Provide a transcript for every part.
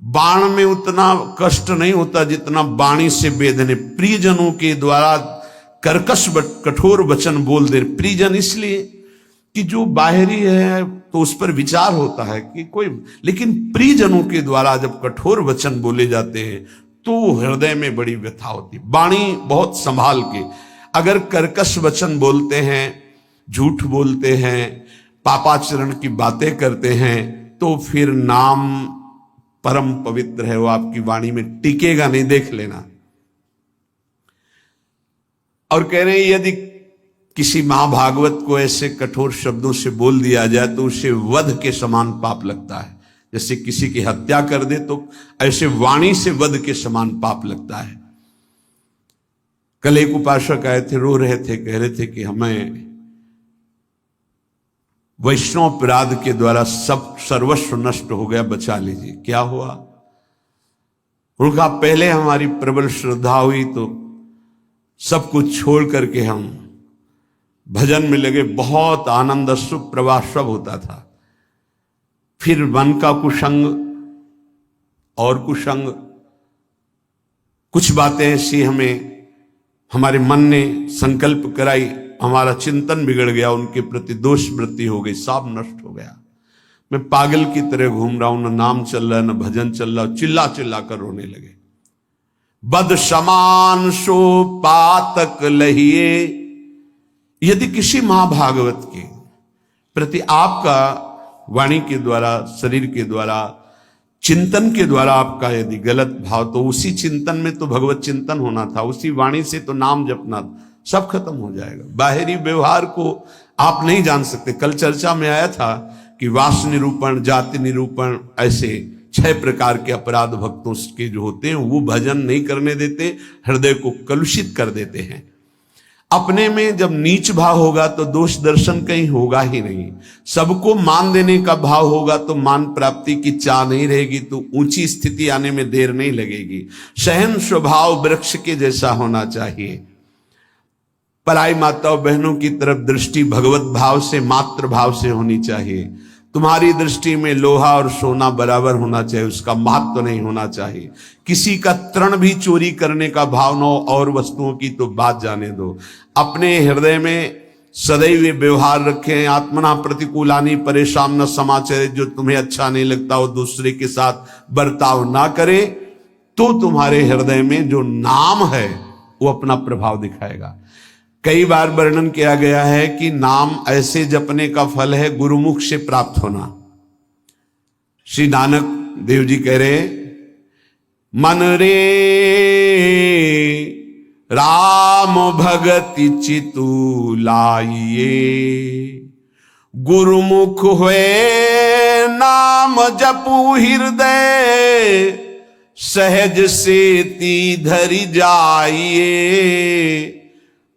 बाण में उतना कष्ट नहीं होता जितना वाणी से वेदने। प्रियजनों के द्वारा कर्कश कठोर वचन बोल दे। प्रियजन इसलिए कि जो बाहरी है तो उस पर विचार होता है कि कोई, लेकिन प्रियजनों के द्वारा जब कठोर वचन बोले जाते हैं तो हृदय में बड़ी व्यथा होती। वाणी बहुत संभाल के, अगर कर्कश वचन बोलते हैं, झूठ बोलते हैं, पापाचरण की बातें करते हैं, तो फिर नाम परम पवित्र है, वो आपकी वाणी में टिकेगा नहीं, देख लेना। और कह रहे हैं यदि किसी महाभागवत को ऐसे कठोर शब्दों से बोल दिया जाए तो उसे वध के समान पाप लगता है। जैसे किसी की हत्या कर दे तो ऐसे वाणी से वध के समान पाप लगता है। कल एक उपासक आए थे, रो रहे थे, कह रहे थे कि हमें वैष्णव अपराध के द्वारा सब सर्वस्व नष्ट हो गया, बचा लीजिए। क्या हुआ? उनका पहले हमारी प्रबल श्रद्धा हुई तो सब कुछ छोड़ करके हम भजन में लगे, बहुत आनंद सुख प्रवाह सब होता था। फिर मन का कुसंग और कुसंग, कुछ बातें ऐसी हमारे मन ने संकल्प कराई, हमारा चिंतन बिगड़ गया, उनके प्रति दोष वृत्ति हो गई, सब नष्ट हो गया। मैं पागल की तरह घूम रहा हूं, न नाम चल रहा है न भजन चल रहा, चिल्ला चिल्ला कर रोने लगे। बद समान सो पातक लहिए। यदि किसी महाभागवत के प्रति आपका वाणी के द्वारा, शरीर के द्वारा, चिंतन के द्वारा आपका यदि गलत भाव, तो उसी चिंतन में तो भगवत चिंतन होना था, उसी वाणी से तो नाम जपना, सब खत्म हो जाएगा। बाहरी व्यवहार को आप नहीं जान सकते। कल चर्चा में आया था कि वास निरूपण, जाति निरूपण, ऐसे 6 प्रकार के अपराध भक्तों के जो होते हैं वो भजन नहीं करने देते, हृदय को कलुषित कर देते हैं। अपने में जब नीच भाव होगा तो दोष दर्शन कहीं होगा ही नहीं। सबको मान देने का भाव होगा तो मान प्राप्ति की चाह नहीं रहेगी, तो ऊंची स्थिति आने में देर नहीं लगेगी। सहन स्वभाव वृक्ष के जैसा होना चाहिए। पराई माताओं बहनों की तरफ दृष्टि भगवत भाव से, मातृ भाव से होनी चाहिए। तुम्हारी दृष्टि में लोहा और सोना बराबर होना चाहिए, उसका महत्व नहीं होना चाहिए। किसी का तृण भी चोरी करने का भाव न हो, और वस्तुओं की तो बात जाने दो। अपने हृदय में सदैव व्यवहार रखें। आत्मना प्रतिकूलानी परेशान न समाचार। जो तुम्हें अच्छा नहीं लगता वो दूसरे के साथ बर्ताव ना करे, तो तुम्हारे हृदय में जो नाम है वो अपना प्रभाव दिखाएगा। कई बार वर्णन किया गया है कि नाम ऐसे जपने का फल है गुरुमुख से प्राप्त होना। श्री नानक देव जी कह रहे, मन रे राम भगति चितु लाइए, गुरुमुख हुए नाम जपू हृदय, सहज से ती धरि जाइए।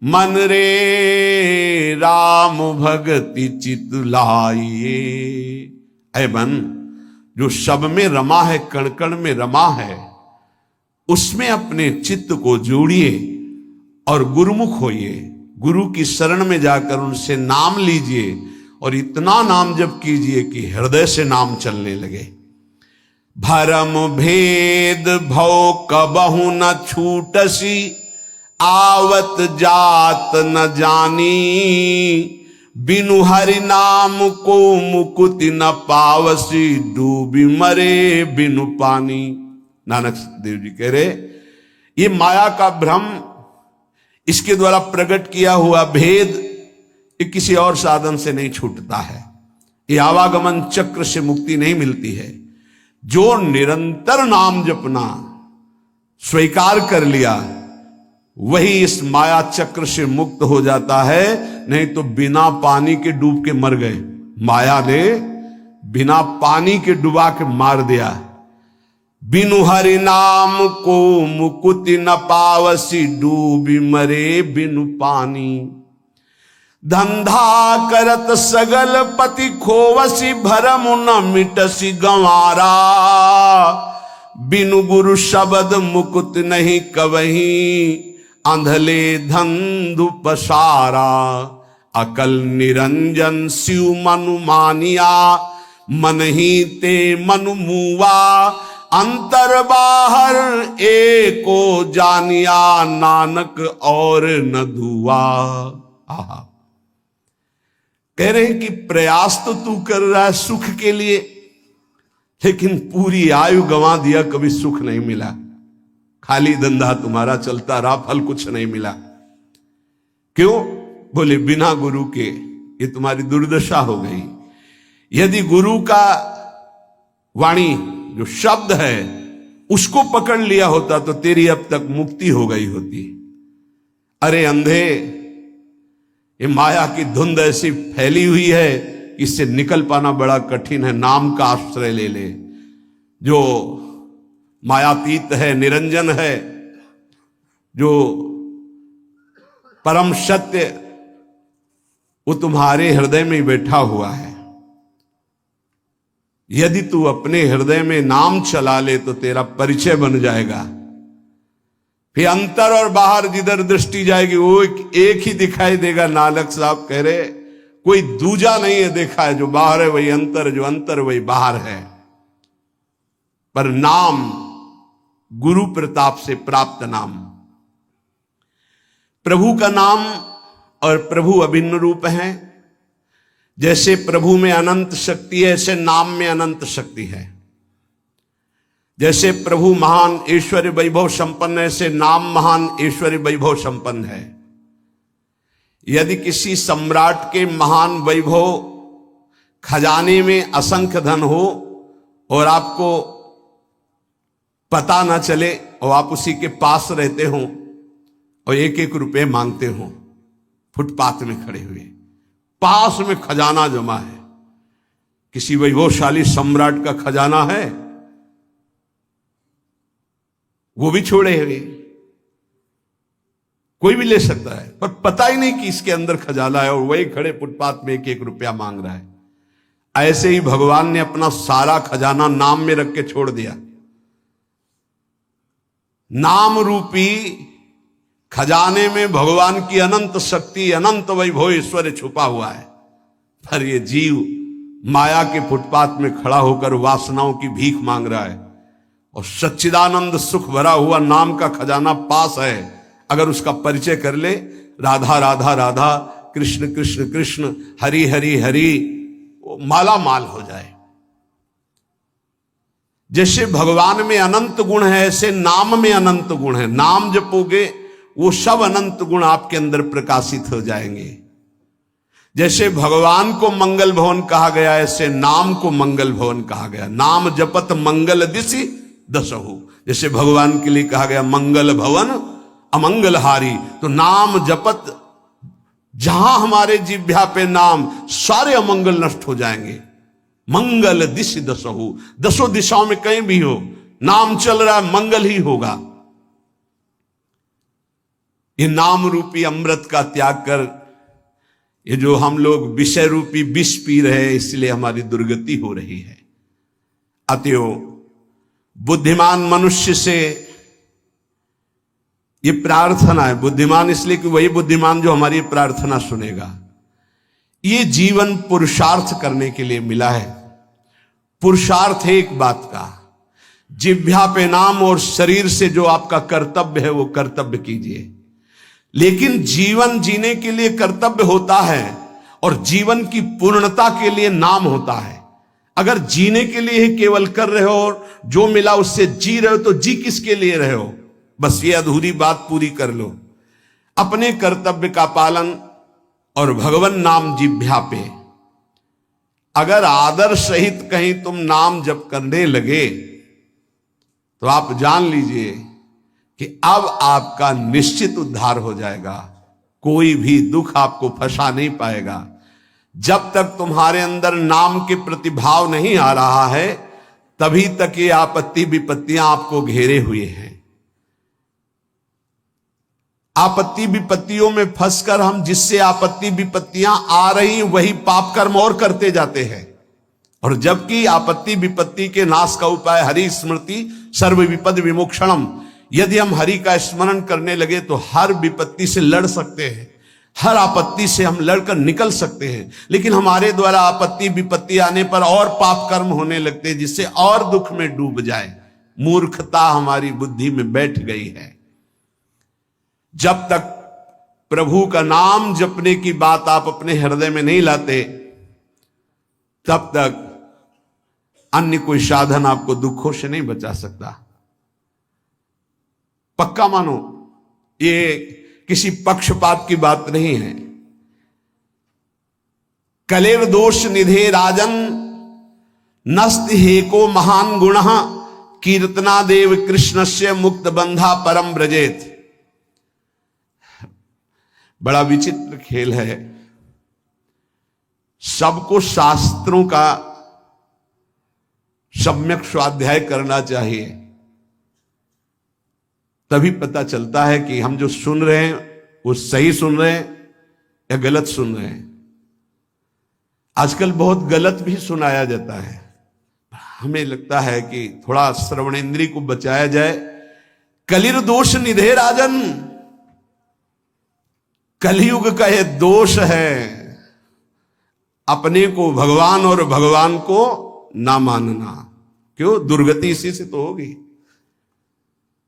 मन रे राम भगति चित लाइए। ऐ मन, जो सब में रमा है, कण कण में रमा है, उसमें अपने चित्त को जोड़िए और गुरुमुख होइए। गुरु की शरण में जाकर उनसे नाम लीजिए और इतना नाम जप कीजिए कि हृदय से नाम चलने लगे। भरम भेद भव कबहु न छूटसी, आवत जात न जानी, बिनु हरि नाम को मुकुति न पावसी, डूबी मरे बिनु पानी। नानक देव जी कह रहे, ये माया का भ्रम, इसके द्वारा प्रकट किया हुआ भेद, ये किसी और साधन से नहीं छूटता है। ये आवागमन चक्र से मुक्ति नहीं मिलती है। जो निरंतर नाम जपना स्वीकार कर लिया, वही इस माया चक्र से मुक्त हो जाता है। नहीं तो बिना पानी के डूब के मर गए। माया ने बिना पानी के डुबा के मार दिया। बिनु हरि नाम को मुकुति न पावसी, डूबी मरे बिनु पानी। धंधा करत सगल पति खोवसी, भरम न मिटसी गंवारा, बिनु गुरु शब्द मुकुत नहीं कवहीं, अंधले धंधु पसारा। अकल निरंजन शिव मनु मानिया, मन ही ते मनु मुआ, अंतर बाहर एको जानिया नानक और न दुआ। आहा, कह रहे हैं कि प्रयास तो तू कर रहा है सुख के लिए, लेकिन पूरी आयु गंवा दिया, कभी सुख नहीं मिला, खाली धंधा तुम्हारा चलता रहा, फल कुछ नहीं मिला। क्यों? बोले बिना गुरु के ये तुम्हारी दुर्दशा हो गई। यदि गुरु का वाणी जो शब्द है उसको पकड़ लिया होता तो तेरी अब तक मुक्ति हो गई होती। अरे अंधे, ये माया की धुंध ऐसी फैली हुई है, इससे निकल पाना बड़ा कठिन है। नाम का आश्रय ले ले, जो मायातीत है, निरंजन है, जो परम सत्य, वो तुम्हारे हृदय में बैठा हुआ है। यदि तू अपने हृदय में नाम चला ले तो तेरा परिचय बन जाएगा। फिर अंतर और बाहर जिधर दृष्टि जाएगी वो एक ही दिखाई देगा। नानक साहब कह रहे कोई दूजा नहीं है देखा है, जो बाहर है वही अंतर, जो अंतर वही बाहर है। पर नाम गुरु प्रताप से प्राप्त नाम, प्रभु का नाम और प्रभु अभिन्न रूप है। जैसे प्रभु में अनंत शक्ति है, ऐसे नाम में अनंत शक्ति है। जैसे प्रभु महान ऐश्वर्य वैभव संपन्न है, ऐसे नाम महान ऐश्वर्य वैभव संपन्न है। यदि किसी सम्राट के महान वैभव खजाने में असंख्य धन हो और आपको पता ना चले और आप उसी के पास रहते हो और एक एक रुपए मांगते हो, फुटपाथ में खड़े हुए, पास में खजाना जमा है, किसी वैभवशाली सम्राट का खजाना है, वो भी छोड़े हुए, कोई भी ले सकता है, पर पता ही नहीं कि इसके अंदर खजाना है, और वही खड़े फुटपाथ में एक एक रुपया मांग रहा है। ऐसे ही भगवान ने अपना सारा खजाना नाम में रख के छोड़ दिया। नाम रूपी खजाने में भगवान की अनंत शक्ति, अनंत वैभव ऐश्वर्य छुपा हुआ है। पर ये जीव माया के फुटपाथ में खड़ा होकर वासनाओं की भीख मांग रहा है, और सच्चिदानंद सुख भरा हुआ नाम का खजाना पास है। अगर उसका परिचय कर ले, राधा राधा राधा, कृष्ण कृष्ण कृष्ण, हरि हरि हरि, वो माला माल हो जाए। जैसे भगवान में अनंत गुण है, ऐसे नाम में अनंत गुण है। नाम जपोगे वो सब अनंत गुण आपके अंदर प्रकाशित हो जाएंगे। जैसे भगवान को मंगल भवन कहा गया, ऐसे नाम को मंगल भवन कहा गया। नाम जपत मंगल दिशि दसहु, जैसे भगवान के लिए कहा गया मंगल भवन अमंगलहारी। तो नाम जपत, जहां हमारे जिह्वा पे नाम, सारे अमंगल नष्ट हो जाएंगे। मंगल दिशि दसहु, दसों दिशाओं में कहीं भी हो, नाम चल रहा है, मंगल ही होगा। ये नाम रूपी अमृत का त्याग कर, ये जो हम लोग विषय रूपी विष पी रहे हैं, इसलिए हमारी दुर्गति हो रही है। अतएव बुद्धिमान मनुष्य से ये प्रार्थना है, बुद्धिमान इसलिए कि वही बुद्धिमान जो हमारी प्रार्थना सुनेगा। ये जीवन पुरुषार्थ करने के लिए मिला है। पुरुषार्थ है एक बात का, जिह्वा पे नाम और शरीर से जो आपका कर्तव्य है वो कर्तव्य कीजिए। लेकिन जीवन जीने के लिए कर्तव्य होता है और जीवन की पूर्णता के लिए नाम होता है। अगर जीने के लिए ही केवल कर रहे हो और जो मिला उससे जी रहे हो, तो जी किसके लिए रहे हो? बस ये अधूरी बात पूरी कर लो। अपने कर्तव्य का पालन और भगवान नाम जिह्वा पे, अगर आदर सहित कहीं तुम नाम जप करने लगे तो आप जान लीजिए कि अब आपका निश्चित उद्धार हो जाएगा। कोई भी दुख आपको फंसा नहीं पाएगा। जब तक तुम्हारे अंदर नाम के प्रति भाव नहीं आ रहा है, तभी तक ये आपत्ति विपत्तियां आपको घेरे हुए हैं। आपत्ति विपत्तियों में फंसकर हम जिससे आपत्ति विपत्तियां आ रही वही पाप कर्म और करते जाते हैं। और जबकि आपत्ति विपत्ति के नाश का उपाय हरि स्मृति सर्व विपद विमोक्षणम, यदि हम हरि का स्मरण करने लगे तो हर विपत्ति से लड़ सकते हैं, हर आपत्ति से हम लड़कर निकल सकते हैं। लेकिन हमारे द्वारा आपत्ति विपत्ति आने पर और पाप कर्म होने लगते हैं, जिससे और दुख में डूब जाए। मूर्खता हमारी बुद्धि में बैठ गई है। जब तक प्रभु का नाम जपने की बात आप अपने हृदय में नहीं लाते, तब तक अन्य कोई साधन आपको दुखों से नहीं बचा सकता। पक्का मानो, ये किसी पक्षपात की बात नहीं है। कलेर दोष निधे राजन नस्त हेको महान गुण कीर्तना देव कृष्णस्य मुक्त बंधा परम ब्रजेत। बड़ा विचित्र खेल है। सबको शास्त्रों का सम्यक स्वाध्याय करना चाहिए, तभी पता चलता है कि हम जो सुन रहे हैं वो सही सुन रहे हैं या गलत सुन रहे हैं। आजकल बहुत गलत भी सुनाया जाता है। हमें लगता है कि थोड़ा श्रवणेंद्रिय को बचाया जाए। कलिर दोष निधे राजन, कलयुग का ये दोष है, अपने को भगवान और भगवान को ना मानना। क्यों? दुर्गति इसी से तो होगी।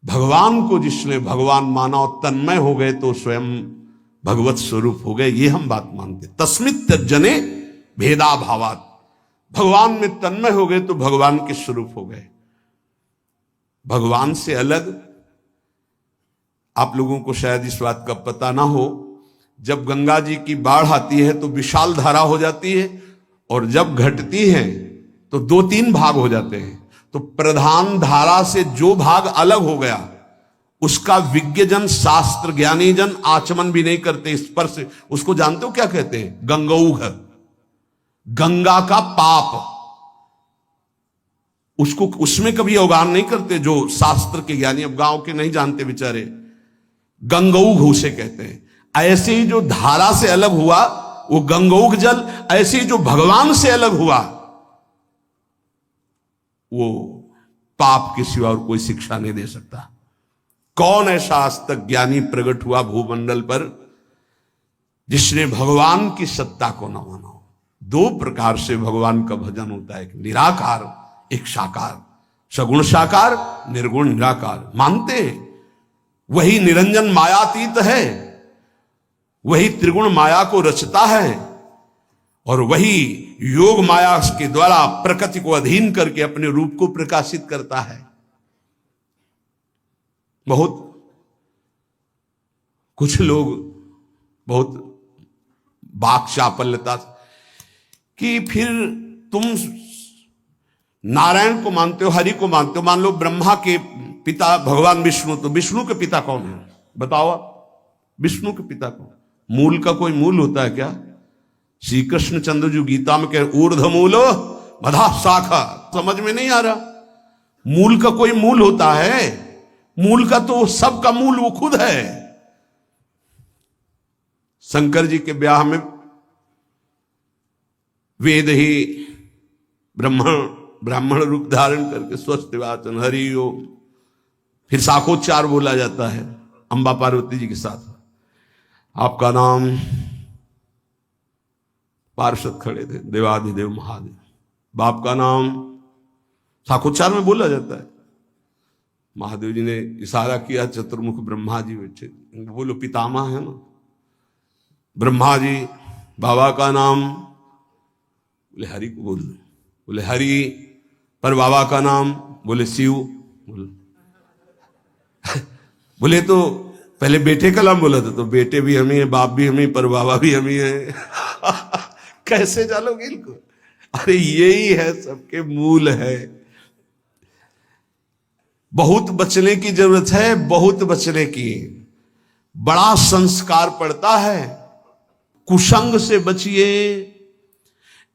भगवान को जिसने भगवान माना और तन्मय हो गए तो स्वयं भगवत स्वरूप हो गए, ये हम बात मानते। तस्मित् त्यज्यने भेदा भावात, भगवान में तन्मय हो गए तो भगवान के स्वरूप हो गए। भगवान से अलग आप लोगों को शायद इस बात का पता ना हो, जब गंगा जी की बाढ़ आती है तो विशाल धारा हो जाती है, और जब घटती है तो 2-3 भाग हो जाते हैं। तो प्रधान धारा से जो भाग अलग हो गया उसका विज्ञजन, शास्त्र ज्ञानी जन आचमन भी नहीं करते, स्पर्श। उसको जानते हो क्या कहते हैं? गंगौघ, गंगा का पाप। उसको उसमें कभी अवगाहन नहीं करते जो शास्त्र के ज्ञानी, अब गांव के नहीं जानते बेचारे। गंगौघ उसे कहते हैं। ऐसे ही जो धारा से अलग हुआ वो गंगौघ जल, ऐसे ही जो भगवान से अलग हुआ वो पाप के सिवा और कोई शिक्षा नहीं दे सकता। कौन ऐसा आज तक ज्ञानी प्रकट हुआ भूमंडल पर जिसने भगवान की सत्ता को न माना हो? 2 प्रकार से भगवान का भजन होता है, एक निराकार, एक साकार। सगुण साकार, निर्गुण निराकार मानते हैं। वही निरंजन मायातीत है, वही त्रिगुण माया को रचता है, और वही योग माया के द्वारा प्रकृति को अधीन करके अपने रूप को प्रकाशित करता है। बहुत कुछ लोग बहुत वाक चापल्यता कि फिर तुम नारायण को मानते हो, हरि को मानते हो। मान लो ब्रह्मा के पिता भगवान विष्णु, तो विष्णु के पिता कौन है? बताओ आप, विष्णु के पिता कौन? मूल का कोई मूल होता है क्या? श्री कृष्ण चंद्र जी गीता में कह ऊर्ध्व मूलो मधा शाखा। समझ में नहीं आ रहा? मूल का कोई मूल होता है? मूल का तो सबका मूल वो खुद है। शंकर जी के ब्याह में वेद ही ब्राह्मण रूप धारण करके स्वस्थ वाचन हरि ओम, फिर शाखोच्चार बोला जाता है अंबा पार्वती जी के साथ। आपका नाम, पार्षद खड़े थे, देवाधिदेव महादेव। बाप का नाम शाखोच्चार में बोला जाता है। महादेव जी ने इशारा किया, चतुर्मुख ब्रह्मा जी बैठे, बोलो पितामह है ना। ब्रह्मा जी, बाबा का नाम, बोले हरि को बोल दो। बोले हरि, पर बाबा का नाम, बोले शिव। बोले तो पहले बेटे का नाम बोला था, तो बेटे भी हम ही है, बाप भी हम ही, पर बाबा भी हम ही है। कैसे जानोगे इनको? अरे यही है, सबके मूल है। बहुत बचने की जरूरत है, बहुत बचने की। बड़ा संस्कार पड़ता है। कुसंग से बचिए।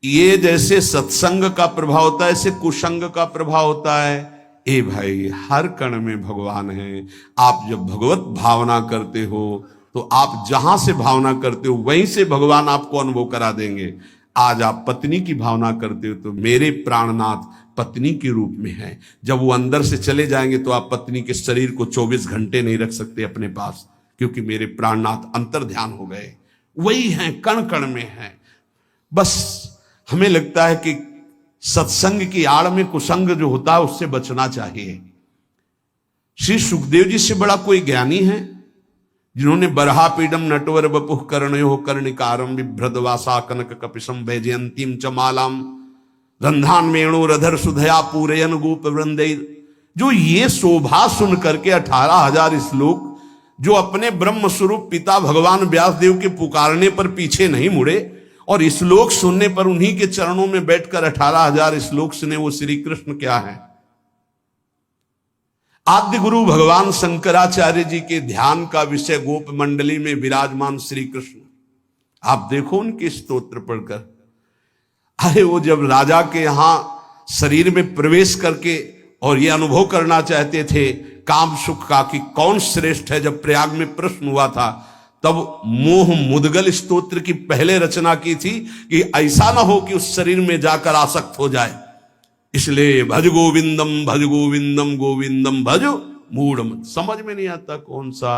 ये जैसे सत्संग का प्रभाव होता है, ऐसे कुसंग का प्रभाव होता है। ए भाई, हर कण में भगवान है। आप जब भगवत भावना करते हो तो आप जहां से भावना करते हो वहीं से भगवान आपको अनुभव करा देंगे। आज आप पत्नी की भावना करते हो तो मेरे प्राणनाथ पत्नी के रूप में है। जब वो अंदर से चले जाएंगे तो आप पत्नी के शरीर को 24 घंटे नहीं रख सकते अपने पास, क्योंकि मेरे प्राणनाथ अंतर ध्यान हो गए। वही हैं, कण कण में हैं। बस हमें लगता है कि सत्संग की आड़ में कुसंग जो होता है उससे बचना चाहिए। श्री सुखदेव जी से बड़ा कोई ज्ञानी है जिन्होंने बरहा पीडम नटवर बपुः कर्णयो कर्णिकारम बिभ्रदवासा कनक कपिशम वैजयंतीम च मालाम रंधान वेणुरधर सुधया पूरयन गोप वृंदे, जो ये शोभा सुन करके 18,000 श्लोक, जो अपने ब्रह्म स्वरूप पिता भगवान व्यासदेव के पुकारने पर पीछे नहीं मुड़े और श्लोक सुनने पर उन्हीं के चरणों में बैठकर 18,000 श्लोक सुने, वो श्री कृष्ण क्या है? आद्य गुरु भगवान शंकराचार्य जी के ध्यान का विषय गोप मंडली में विराजमान श्री कृष्ण। आप देखो उनके स्तोत्र पढ़कर, अरे वो जब राजा के यहां शरीर में प्रवेश करके और ये अनुभव करना चाहते थे काम सुख का कि कौन श्रेष्ठ है, जब प्रयाग में प्रश्न हुआ था, तब मोह मुदगल स्तोत्र की पहले रचना की थी कि ऐसा ना हो कि उस शरीर में जाकर आसक्त हो जाए। इसलिए भज गोविंदम गोविंदम भज मूढ़। समझ में नहीं आता कौन सा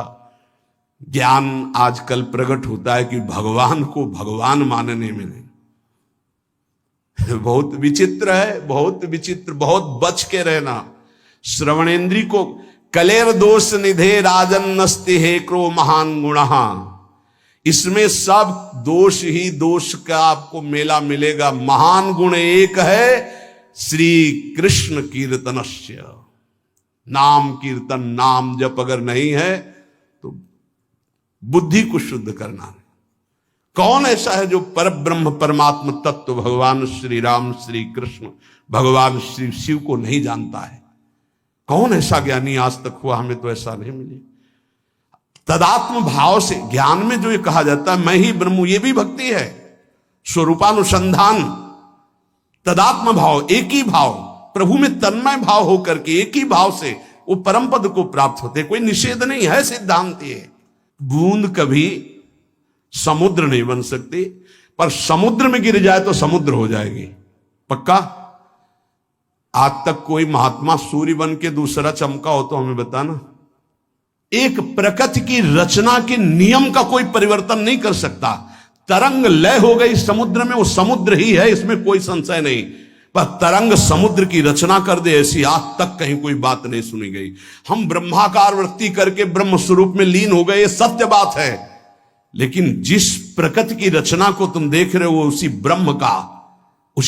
ज्ञान आजकल प्रकट होता है कि भगवान को भगवान मानने में नहीं। बहुत विचित्र है, बहुत विचित्र, बहुत बच के रहना। श्रवणेन्द्री को कलेर दोष निधे राजन नस्ति हे क्रो महान गुणहा, इसमें सब दोष ही दोष का आपको मेला मिलेगा। महान गुण एक है, श्री कृष्ण कीर्तनस्य, नाम कीर्तन, नाम जप अगर नहीं है तो बुद्धि को शुद्ध करना है। कौन ऐसा है जो पर ब्रह्म परमात्म तत्व भगवान श्री राम श्री कृष्ण भगवान श्री शिव को नहीं जानता है? कौन ऐसा ज्ञानी आज तक हुआ? हमें तो ऐसा नहीं मिले। तदात्म भाव से ज्ञान में जो ये कहा जाता है मैं ही ब्रह्म हूं, ये भी भक्ति है। स्वरूपानुसंधान, तदात्म भाव, एक ही भाव, प्रभु में तन्मय भाव होकर के एक ही भाव से वो परम पद को प्राप्त होते। कोई निषेध नहीं है, सिद्धांत है। बूंद कभी समुद्र नहीं बन सकती, पर समुद्र में गिर जाए तो समुद्र हो जाएगी, पक्का। आज तक कोई महात्मा सूर्य बन के दूसरा चमका हो तो हमें बताना। एक प्रकृति की रचना के नियम का कोई परिवर्तन नहीं कर सकता। तरंग लय हो गई समुद्र में, वो समुद्र ही है, इसमें कोई संशय नहीं। पर तरंग समुद्र की रचना कर दे, ऐसी आज तक कहीं कोई बात नहीं सुनी गई। हम ब्रह्माकार वृत्ति करके ब्रह्म स्वरूप में लीन हो गए, ये सत्य बात है। लेकिन जिस प्रकृति की रचना को तुम देख रहे हो उसी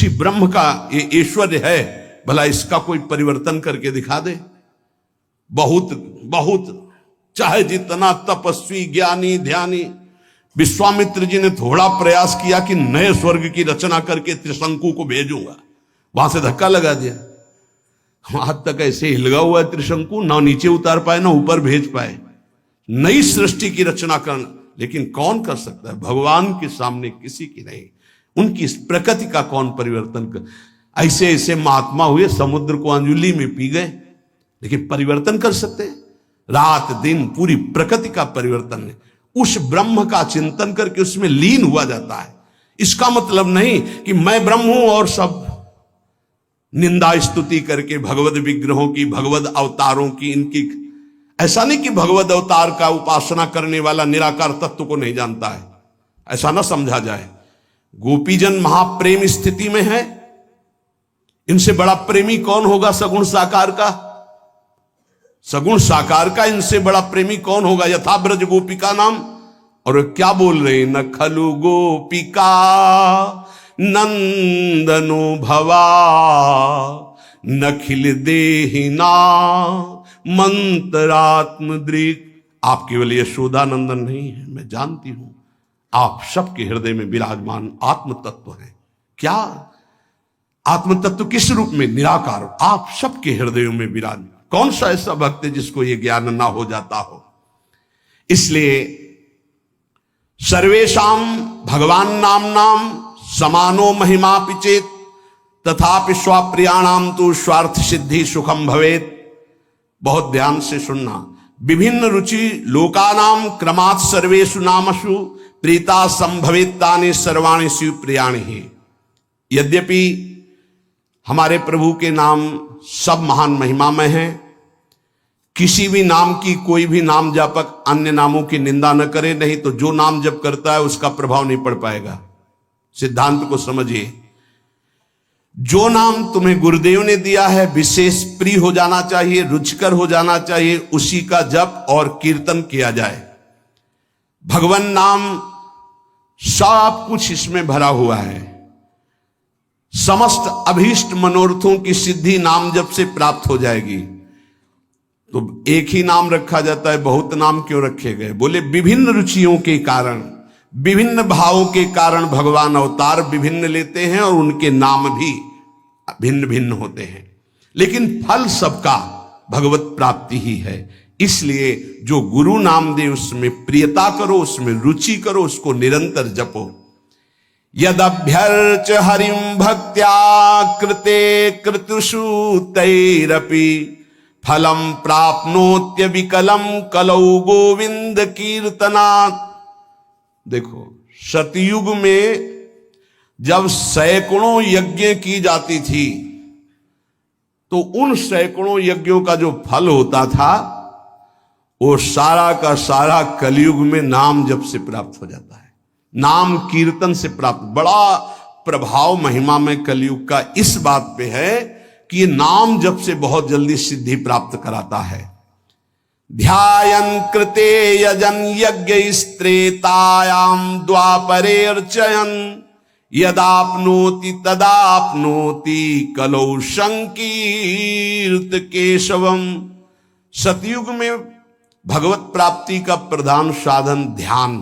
ब्रह्म का ये ऐश्वर्य है। भला इसका कोई परिवर्तन करके दिखा दे। बहुत बहुत चाहे जितना तपस्वी ज्ञानी ध्यानी, विश्वामित्र जी ने थोड़ा प्रयास किया कि नए स्वर्ग की रचना करके त्रिशंकु को भेजूंगा, वहां से धक्का लगा दिया। आज तक ऐसे हिलगा हुआ है त्रिशंकु, ना नीचे उतार पाए ना ऊपर भेज पाए। नई सृष्टि की रचना करना, लेकिन कौन कर सकता है? भगवान के सामने किसी की नहीं। उनकी इस प्रकृति का कौन परिवर्तन कर? ऐसे ऐसे महात्मा हुए, समुद्र को अंजुली में पी गए, लेकिन परिवर्तन कर सकते हैं? रात दिन पूरी प्रकृति का परिवर्तन है। उस ब्रह्म का चिंतन करके उसमें लीन हुआ जाता है। इसका मतलब नहीं कि मैं ब्रह्म हूं और सब निंदा स्तुति करके भगवद विग्रहों की, भगवद अवतारों की, इनकी, ऐसा नहीं कि भगवद अवतार का उपासना करने वाला निराकार तत्व को नहीं जानता है, ऐसा ना समझा जाए। गोपीजन महाप्रेम स्थिति में है, इनसे बड़ा प्रेमी कौन होगा? सगुण साकार का, सगुण साकार का इनसे बड़ा प्रेमी कौन होगा? यथा ब्रज गोपिका नाम। और क्या बोल रहे? न खलु गोपिका नंदनो भवा नखिल देहिना मंत्रात्म दृक। आप केवल यशोदानंदन नहीं है, मैं जानती हूं आप सबके हृदय में विराजमान आत्म तत्व है। क्या आत्म तत्व? किस रूप में? निराकार। आप सबके हृदयों में विराजमान। कौन सा ऐसा भक्त है जिसको यह ज्ञान ना हो जाता हो? इसलिए सर्वेशाम भगवान नाम नाम समानो महिमा पिचेत तथापि स्वाप्रियाणाम तो स्वार्थ सिद्धि सुखम भवेत। बहुत ध्यान से सुनना। विभिन्न रुचि लोकानाम क्रमात् सर्वेषु नामसु प्रीता संभवेत्तानि सर्वाणि शिव प्रियाणि ही। यद्यपि हमारे प्रभु के नाम सब महान महिमामय हैं, किसी भी नाम की कोई भी नाम जापक अन्य नामों की निंदा न करे, नहीं तो जो नाम जप करता है उसका प्रभाव नहीं पड़ पाएगा। सिद्धांत को समझिए। जो नाम तुम्हें गुरुदेव ने दिया है विशेष प्रिय हो जाना चाहिए, रुचिकर हो जाना चाहिए, उसी का जप और कीर्तन किया जाए। भगवान नाम सब कुछ इसमें भरा हुआ है। समस्त अभीष्ट मनोरथों की सिद्धि नाम जप से प्राप्त हो जाएगी। तो एक ही नाम रखा जाता है, बहुत नाम क्यों रखे गए? बोले विभिन्न रुचियों के कारण, विभिन्न भावों के कारण भगवान अवतार विभिन्न लेते हैं और उनके नाम भी भिन्न भिन्न होते हैं, लेकिन फल सबका भगवत प्राप्ति ही है। इसलिए जो गुरु नाम दे उसमें प्रियता करो, उसमें रुचि करो, उसको निरंतर जपो। यदभ्यर्च हरिं भक्त्या कृते कृतुषु तैरपि फलम प्राप्नोत्य विकलम कलौ गोविंद कीर्तनात्। देखो, सतयुग में जब सैकड़ों यज्ञ की जाती थी तो उन सैकड़ों यज्ञों का जो फल होता था वो सारा का सारा कलयुग में नाम जप से प्राप्त हो जाता है, नाम कीर्तन से प्राप्त। बड़ा प्रभाव महिमा में कलयुग का इस बात पे है कि ये नाम जप से बहुत जल्दी सिद्धि प्राप्त कराता है। ध्यायन् कृते यजन यज्ञ स्त्रेतायाम द्वापरे अर्चयन् यदाप्नोति तदाप्नोति कलौ संकीर्त केशवम। सतयुग में भगवत प्राप्ति का प्रधान साधन ध्यान,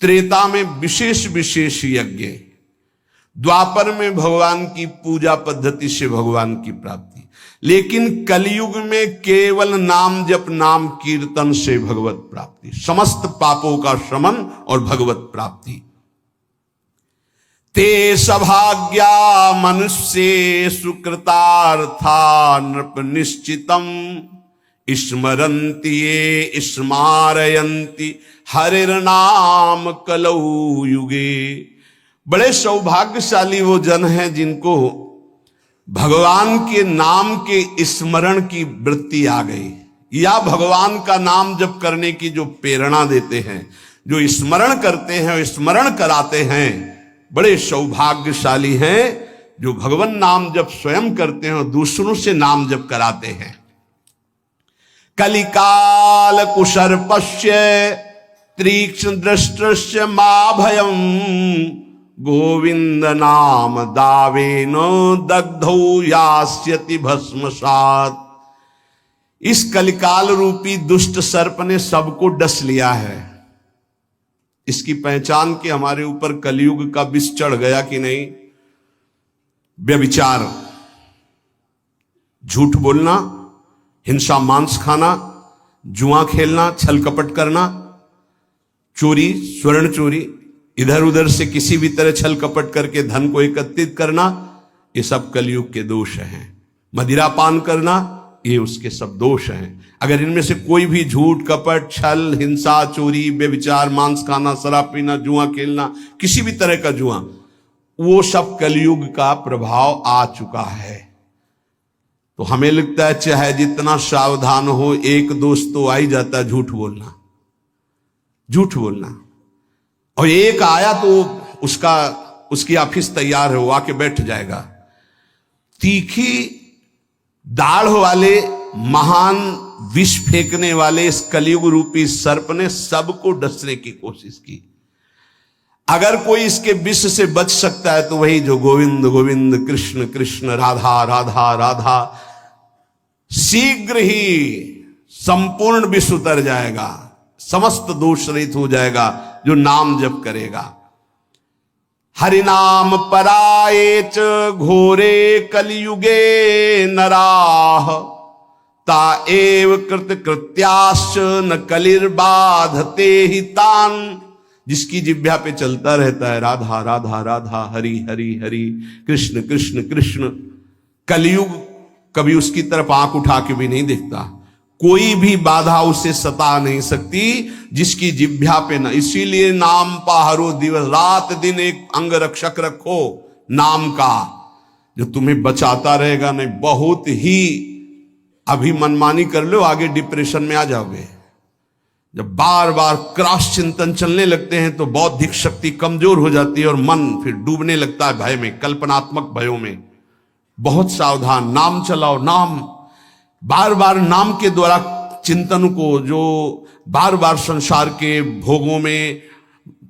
त्रेता में विशेष विशेष यज्ञ, द्वापर में भगवान की पूजा पद्धति से भगवान की प्राप्ति, लेकिन कलयुग में केवल नाम जप नाम कीर्तन से भगवत प्राप्ति, समस्त पापों का शमन और भगवत प्राप्ति। ते सभाग्या मनुष्ये सुकृतार्था नृप निश्चितम स्मरन्ति ये स्मारयन्ति हरिर्नाम कलौ युगे। बड़े सौभाग्यशाली वो जन हैं जिनको भगवान के नाम के स्मरण की वृत्ति आ गई, या भगवान का नाम जप करने की जो प्रेरणा देते हैं, जो स्मरण करते हैं, स्मरण कराते हैं। बड़े सौभाग्यशाली हैं जो भगवान नाम जप स्वयं करते हैं और दूसरों से नाम जप कराते हैं। कलिकाल कुशर्पस्य तीक्ष्ण दृष्टस्य मा भयम गोविंद नाम दावेन दग्धौ यास्यति भस्मसात्। इस कलिकाल रूपी दुष्ट सर्प ने सबको डस लिया है। इसकी पहचान के हमारे ऊपर कलयुग का विष चढ़ गया कि नहीं? व्यभिचार, झूठ बोलना, हिंसा मांस खाना, जुआ खेलना, छल कपट करना, चोरी, स्वर्ण चोरी, इधर उधर से किसी भी तरह छल कपट करके धन को एकत्रित करना, ये सब कलयुग के दोष हैं। मदिरा पान करना, ये उसके सब दोष हैं। अगर इनमें से कोई भी झूठ कपट छल हिंसा चोरी व्यभिचार मांस खाना शराब पीना जुआ खेलना किसी भी तरह का जुआ, वो सब कलयुग का प्रभाव आ चुका है। तो हमें लगता है चाहे जितना सावधान हो, एक दोस्त तो आ ही जाता है झूठ बोलना, झूठ बोलना। और एक आया तो उसकी ऑफिस तैयार है, वो आके बैठ जाएगा। तीखी दाढ़ वाले महान विष फेंकने वाले इस कलयुग रूपी सर्प ने सबको डसने की कोशिश की। अगर कोई इसके विष से बच सकता है तो वही जो गोविंद गोविंद कृष्ण कृष्ण राधा राधा राधा, शीघ्र ही संपूर्ण विष उतर जाएगा, समस्त दोष रहित हो जाएगा जो नाम जप करेगा। हरिनाम परायेच घोरे कलियुगे नराह ता एव कृत कृत्याश्च न कलिर्बाधते ही तान। जिसकी जिह्वा पे चलता रहता है राधा राधा राधा हरि हरि हरि कृष्ण कृष्ण कृष्ण, कलयुग कभी उसकी तरफ आंख उठा के भी नहीं देखता, कोई भी बाधा उसे सता नहीं सकती जिसकी जिह्वा पे ना। इसीलिए नाम पाहरो दिवस रात दिन एक अंग रक्षक रखो नाम का, जो तुम्हें बचाता रहेगा। नहीं बहुत ही अभी मनमानी कर लो, आगे डिप्रेशन में आ जाओगे। जब बार बार क्रॉस चिंतन चलने लगते हैं तो बौद्धिक शक्ति कमजोर हो जाती है और मन फिर डूबने लगता है भय में, कल्पनात्मक भयों में। बहुत सावधान, नाम चलाओ, नाम बार बार नाम के द्वारा चिंतन को, जो बार बार संसार के भोगों में,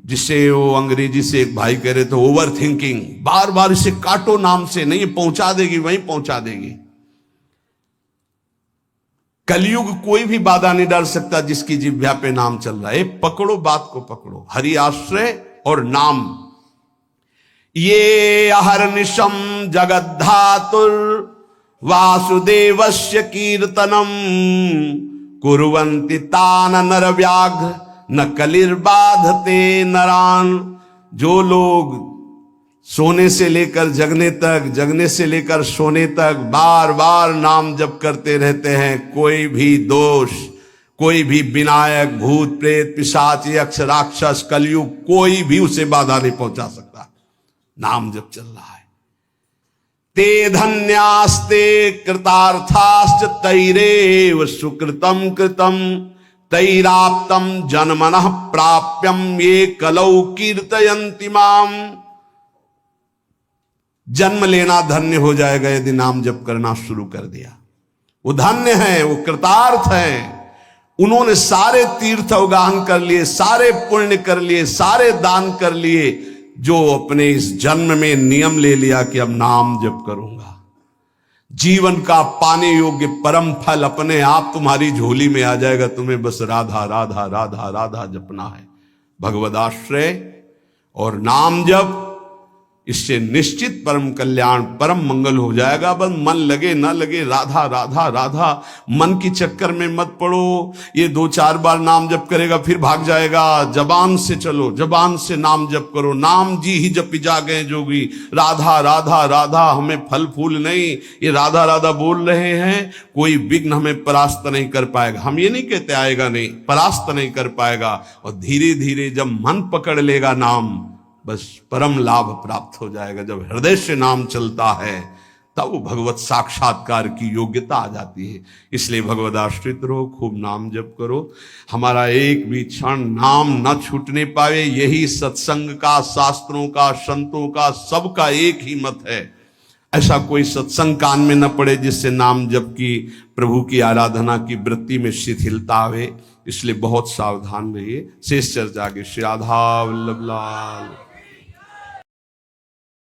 जिसे वो अंग्रेजी से एक भाई कह रहे थे ओवर थिंकिंग, बार बार इसे काटो नाम से, नहीं पहुंचा देगी, वहीं पहुंचा देगी। कलयुग कोई भी बाधा नहीं डाल सकता जिसकी जिह्वा पे नाम चल रहा है। पकड़ो बात को, पकड़ो, हरि आश्रय और नाम। ये अहर्निशम जगद्धातुर वासुदेवस्य कीर्तनम कुर्वन्ति तान नरव्याघ्र न कलिर्बाधते नरान। जो लोग सोने से लेकर जगने तक, जगने से लेकर सोने तक बार बार नाम जप करते रहते हैं, कोई भी दोष, कोई भी विनायक, भूत प्रेत पिशाच यक्ष राक्षस कलयुग कोई भी उसे बाधा नहीं पहुंचा सकता। नाम जप चल रहा है। ते धन्यास्ते कृतार्थाश्च तैरेव सुकृतम कृतम तैराप्तम जन्मनः प्राप्यम ये कलौ कीर्तयन्ति माम। जन्म लेना धन्य हो जाएगा यदि नाम जप करना शुरू कर दिया। वो धन्य है, वो कृतार्थ है। उन्होंने सारे तीर्थ अवगाहन कर लिए, सारे पुण्य कर लिए, सारे दान कर लिए, जो अपने इस जन्म में नियम ले लिया कि अब नाम जप करूंगा। जीवन का पाने योग्य परम फल अपने आप तुम्हारी झोली में आ जाएगा। तुम्हें बस राधा राधा राधा राधा जपना है। भगवदाश्रय और नाम जप, इससे निश्चित परम कल्याण, परम मंगल हो जाएगा। बस मन लगे ना लगे, राधा राधा राधा, मन की चक्कर में मत पड़ो। ये 2-4 बार नाम जप करेगा फिर भाग जाएगा। जबान से चलो, जबान से नाम जप करो। नाम जी ही जपी जा गए जोगी। राधा राधा राधा, हमें फल फूल नहीं, ये राधा राधा बोल रहे हैं, कोई विघ्न हमें परास्त नहीं कर पाएगा। हम ये नहीं कहते आएगा नहीं, परास्त नहीं कर पाएगा। और धीरे धीरे जब मन पकड़ लेगा नाम, बस परम लाभ प्राप्त हो जाएगा। जब हृदय से नाम चलता है तब वो भगवत साक्षात्कार की योग्यता आ जाती है। इसलिए भगवत आश्रित रहो, खूब नाम जप करो। हमारा एक भी क्षण नाम न छूटने पावे, यही सत्संग का, शास्त्रों का, संतों का, सबका एक ही मत है। ऐसा कोई सत्संग कान में न पड़े जिससे नाम जप की, प्रभु की आराधना की वृत्ति में शिथिलता आवे। इसलिए बहुत सावधान रहिए। शेष चर्चा के श्री राधा वल्लभ लाल।